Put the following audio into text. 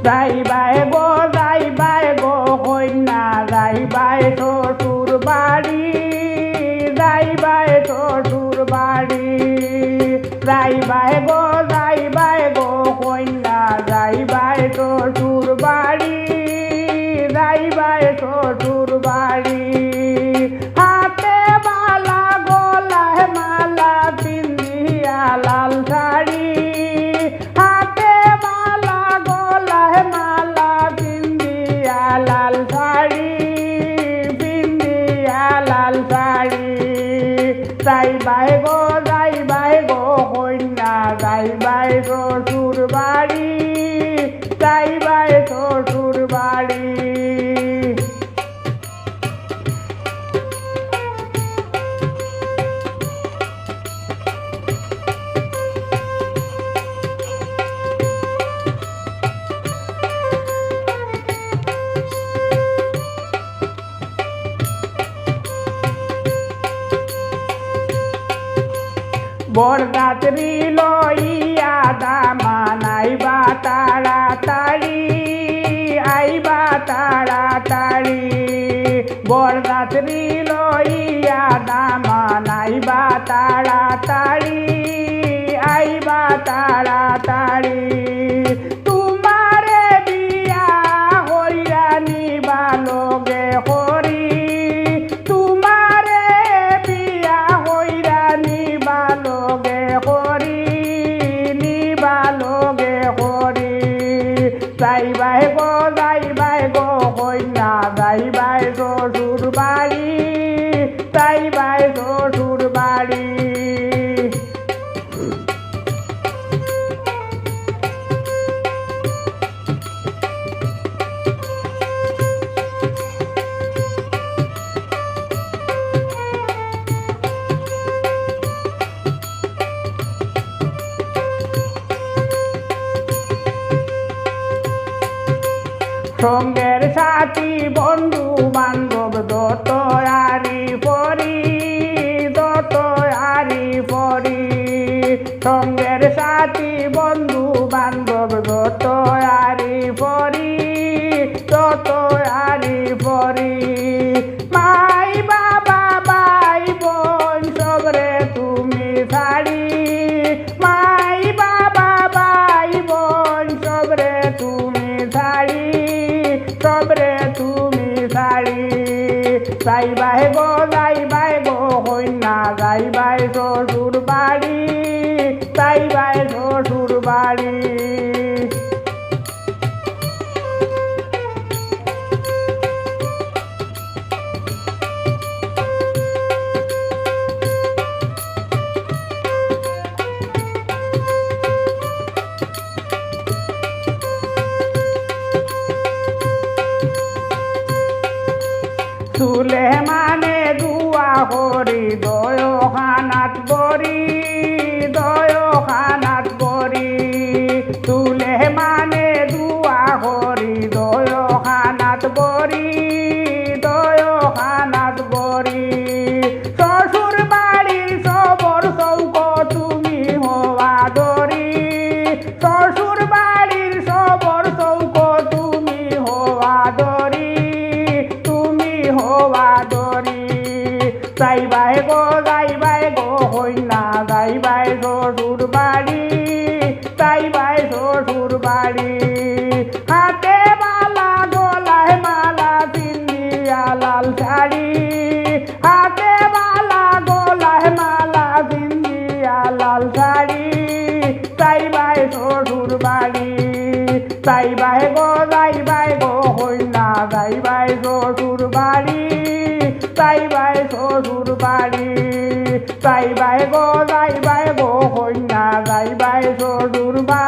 যাইবাই গো কন্যা যাইবাই শ্বশুর বাড়ি যাইবাই শ্বশুর বাড়ি যাইবাই গো কন্যা যাইবাই শ্বশুর বাড়ি যাইবাই শ্বশুর বাড়ি হাতে মালা গলায় মালা পিন্দিয়া লাল শাড়ি হাতে মালা গলায় মালা পিন্দিয়া লাল শাড়ি পিন্দিয়া লাল শাড়ি যাইবাই গো কন্যা যাইবাই শ্বশুর বাড়ি যাইবাই শ্বশুর বাড়ি বরযাত্রী লইয়া দামান আইবা তাড়াতাড়ি আইবা তাড়াতাড়ি বরযাত্রী লইয়া দামান আইবা তাড়াতাড়ি আইবা তাড়াতাড়ি তোমারে বিয়া হইয়া নিবা লগে হরি তোমারে বিয়া হইয়া নিবা লগে হরি নিবা লগে হরি যাইবাই গো কন্যা যাইবাই শ্বশুর বাড়ি যাইবাই শ্বশুর বাড়ি সঙ্গের সাথী বন্ধু বান্ধব দতয়ারি পরি সঙ্গের সাথী বন্ধু বান্ধব দতয়ারি পরি মাই বাবা ভাই বোন সবরে তুমি ছাড়ি মাই বাবা ভাই বোন সবরে তুমি ছাড়ি সবরে তুমি ছাড়ি যাইবাই গো কন্যা যাইবাই শ্বশুর বাড়ি যাইবাই শ্বশুর বাড়ি চুলে মানে দুয়া করি দয়খানাত বরি চুলে মানে দুয়া করি দয়খানাত বরি শ্বশুর বাড়ির সবর চৌক তুমি হওয়া দরি শ্বশুর বাড়ির সবর চৌক তুমি হওয়া দরি যাইবাই গো কন্যা যাইবাই শ্বশুর বাড়ি যাইবাই শ্বশুর বাড়ি হাতে মালা গলায় মালা পিন্দিয়া লাল শাড়ি হাতে মালা গলায় মালা পিন্দিয়া লাল শাড়ি যাইবাই শ্বশুর বাড়ি যাইবাই গো কন্যা যাইবাই শ্বশুর বাড়ি যাইবাই শ্বশুর বাড়ি যাইবাই গো কন্যা যাইবাই শ্বশুর বাড়ি